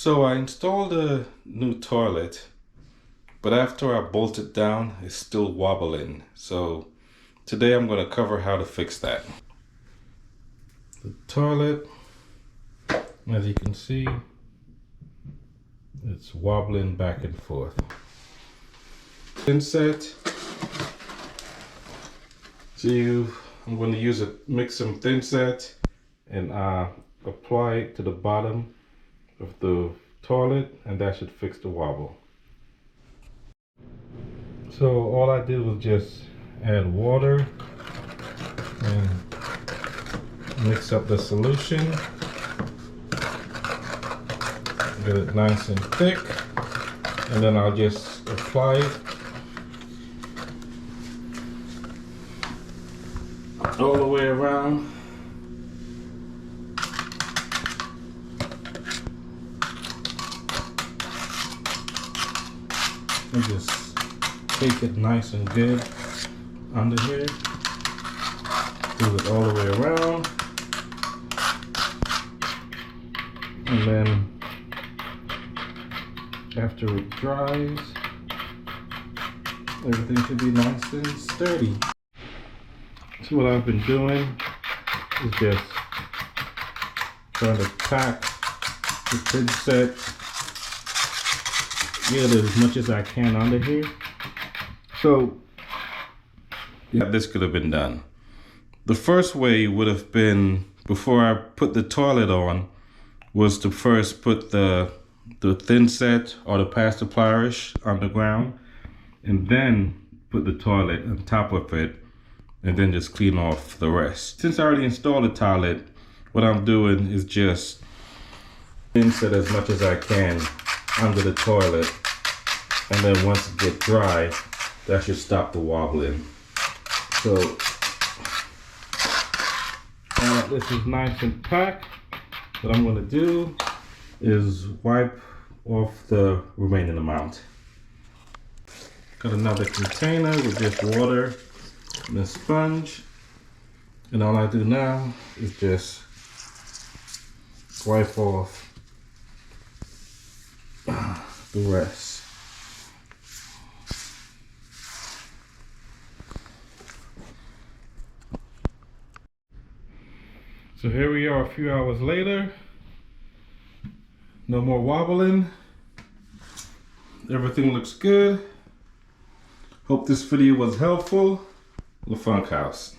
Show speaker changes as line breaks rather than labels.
So I installed a new toilet, but after I bolt it down, it's still wobbling. So today I'm going to cover how to fix that. The toilet, as you can see, it's wobbling back and forth. Inset. So I'm going to mix some thin set and apply it to the bottom of the toilet, and that should fix the wobble. So all I did was just add water and mix up the solution, get it nice and thick, and then I'll just apply it all the way around. And just take it nice and good under here. Do it all the way around. And then after it dries, everything should be nice and sturdy. So what I've been doing is just trying to pack the thin set, get as much as I can under here. So yeah, this could have been done. The first way would have been, before I put the toilet on, was to first put the thin set or the pasta pliers on the ground, and then put the toilet on top of it, and then just clean off the rest. Since I already installed the toilet, what I'm doing is just insert as much as I can under the toilet, and then once it gets dry, that should stop the wobbling. So now that this is nice and packed, what I'm going to do is wipe off the remaining amount. Got another container with just water and a sponge, and all I do now is just wipe off the rest. So here we are a few hours later. No more wobbling. Everything looks good. Hope this video was helpful. The Funk House.